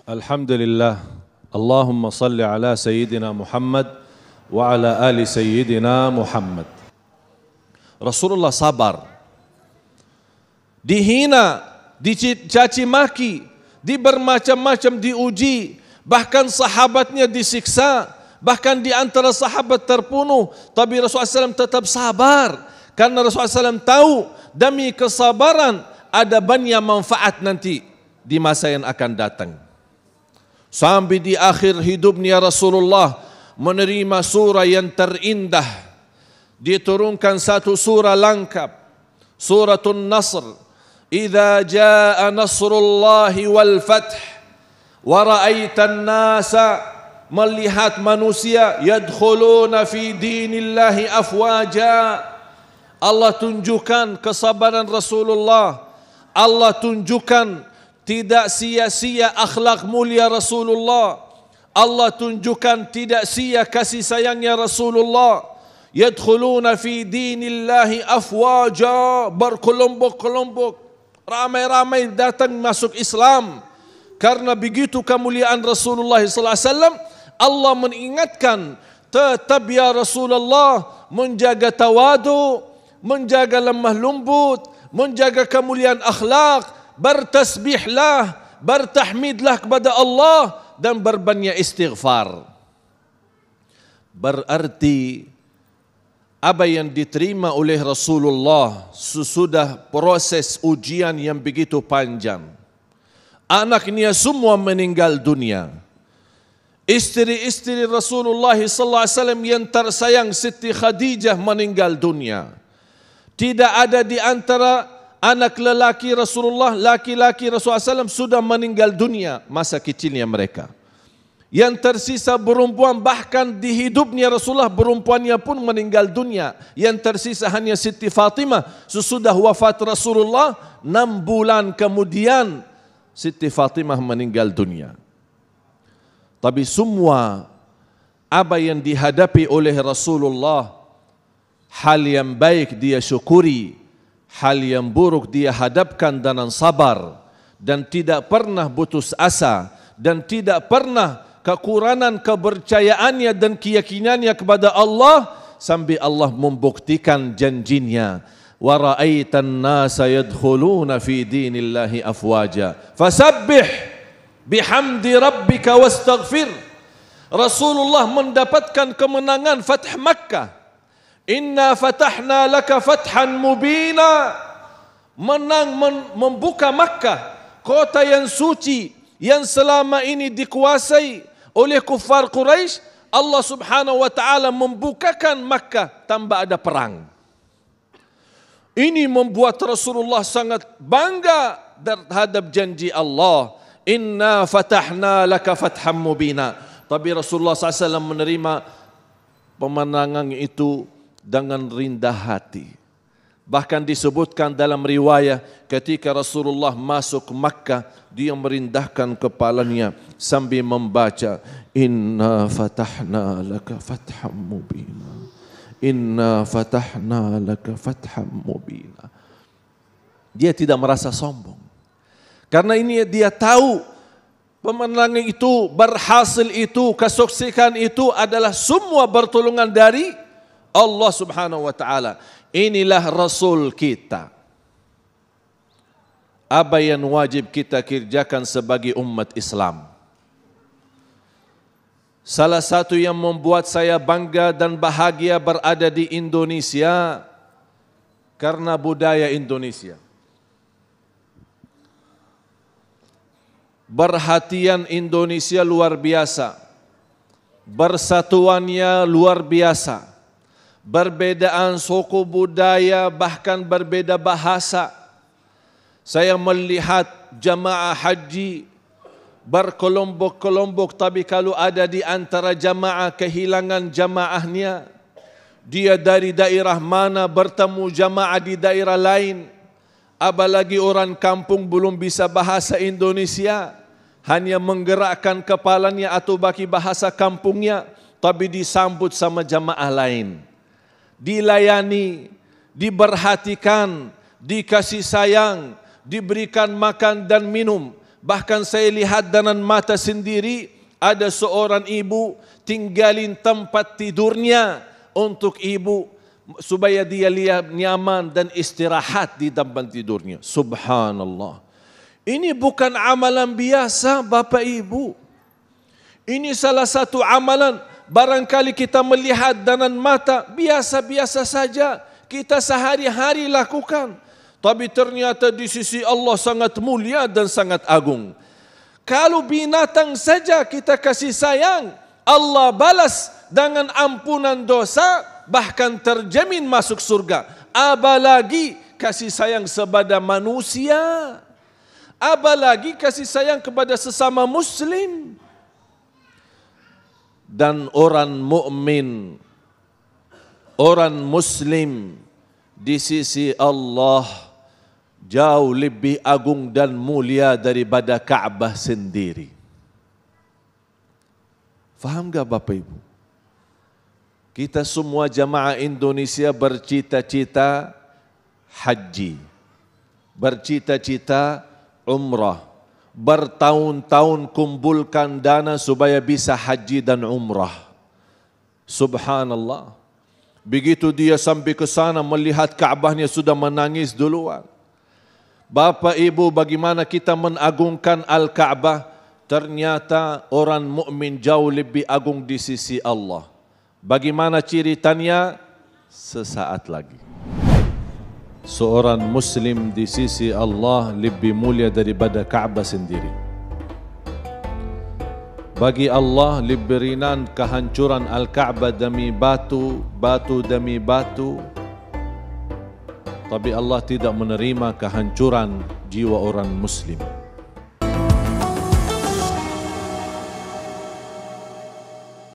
Alhamdulillah. Allahumma salli ala Sayyidina Muhammad wa ala ali Sayyidina Muhammad. Rasulullah sabar. Dihina, dicaci maki, bermacam-macam diuji, bahkan sahabatnya disiksa, bahkan di antara sahabat terbunuh, tapi Rasulullah SAW tetap sabar karena Rasulullah SAW tahu demi kesabaran ada banyak manfaat nanti di masa yang akan datang. Sampai di akhir hidupnya Rasulullah menerima surah yang terindah. Diturunkan satu surah lengkap, Suratul Nasr. Idza jaa nasrullahi wal fath wa ra'aitan nasa, melihat manusia yadkhuluna fi dinillahi afwaja. Allah tunjukkan kesabaran Rasulullah. Allah tunjukkan tidak sia-sia akhlak mulia Rasulullah. Allah tunjukkan tidak sia kasih sayangnya Rasulullah. Yadkhuluna fi dinillahi afwaja, berkelompok-kelompok, ramai-ramai datang masuk Islam. Karena begitu kemuliaan Rasulullah sallallahu alaihi wasallam, Allah mengingatkan, tetap ya Rasulullah menjaga tawadu, menjaga lemah lembut, menjaga kemuliaan akhlak, bertasbihlah, bertahmidlah kepada Allah dan berbanyak istighfar. Berarti apa yang diterima oleh Rasulullah sesudah proses ujian yang begitu panjang. Anaknya semua meninggal dunia. Istri-istri Rasulullah sallallahu alaihi wasallam yang tersayang Siti Khadijah meninggal dunia. Tidak ada di antara anak lelaki Rasulullah, laki-laki Rasulullah SAW sudah meninggal dunia masa kecilnya mereka. Yang tersisa perempuan, bahkan di hidupnya Rasulullah perempuannya pun meninggal dunia. Yang tersisa hanya Siti Fatimah. Sesudah wafat Rasulullah 6 bulan kemudian Siti Fatimah meninggal dunia. Tapi semua apa yang dihadapi oleh Rasulullah, hal yang baik dia syukuri, hal yang buruk dia hadapkan dengan sabar, dan tidak pernah putus asa, dan tidak pernah kekurangan kepercayaannya dan keyakinannya kepada Allah sampai Allah membuktikan janjinya. Wa ra'aitan nasa yadkhuluna fi dinillahi afwaja fasabbih bihamdi rabbika wastaghfir. Rasulullah mendapatkan kemenangan Fath Makkah. Inna fatahna laka fathan mubina. Menang membuka Makkah, kota yang suci yang selama ini dikuasai oleh kufar Quraisy. Allah Subhanahu wa taala membukakan Makkah tanpa ada perang. Ini membuat Rasulullah sangat bangga terhadap janji Allah. Inna fatahna laka fatham mubina. Tapi Rasulullah SAW menerima pemenangan itu dengan rendah hati. Bahkan disebutkan dalam riwayat ketika Rasulullah masuk Makkah, dia merendahkan kepalanya sambil membaca Inna fatahna laka fatham mubina. Inna fatahna laka fatham mubina. Dia tidak merasa sombong. Karena ini dia tahu pemenangan itu, berhasil itu, kesuksesan itu adalah semua pertolongan dari Allah Subhanahu wa taala. Inilah Rasul kita. Apa yang wajib kita kerjakan sebagai umat Islam? Salah satu yang membuat saya bangga dan bahagia berada di Indonesia karena budaya Indonesia. Perhatian Indonesia luar biasa. Persatuannya luar biasa. Perbedaan suku budaya, bahkan berbeda bahasa. Saya melihat jamaah haji berkelompok-kelompok, tapi kalau ada di antara jamaah kehilangan jamaahnya, dia dari daerah mana bertemu jamaah di daerah lain, apalagi orang kampung belum bisa bahasa Indonesia, hanya menggerakkan kepalanya atau bagi bahasa kampungnya, tapi disambut sama jamaah lain. Dilayani, diperhatikan, dikasih sayang, diberikan makan dan minum. Bahkan saya lihat dengan mata sendiri, ada seorang ibu tinggalin tempat tidurnya untuk ibu supaya dia lihat nyaman dan istirahat di tempat tidurnya. Subhanallah. Ini bukan amalan biasa Bapak Ibu. Ini salah satu amalan barangkali kita melihat dengan mata biasa-biasa saja, kita sehari-hari lakukan. Tapi ternyata di sisi Allah sangat mulia dan sangat agung. Kalau binatang saja kita kasih sayang, Allah balas dengan ampunan dosa, bahkan terjamin masuk surga. Apalagi kasih sayang kepada manusia, apalagi kasih sayang kepada sesama muslim. Dan orang mukmin, orang muslim di sisi Allah jauh lebih agung dan mulia daripada Ka'bah sendiri. Faham enggak Bapak Ibu? Kita semua jamaah Indonesia bercita-cita haji, bercita-cita umrah, bertahun-tahun kumpulkan dana supaya bisa haji dan umrah. Subhanallah. Begitu dia sampai ke sana melihat Ka'bahnya sudah menangis duluan. Bapak Ibu, bagaimana kita menagungkan Al-Ka'bah? Ternyata orang mukmin jauh lebih agung di sisi Allah. Bagaimana ceritanya? Sesaat lagi. Seorang muslim di sisi Allah lebih mulia daripada Ka'bah sendiri. Bagi Allah lebih ringan kehancuran Al-Ka'bah demi batu, batu demi batu. Tapi Allah tidak menerima kehancuran jiwa orang muslim.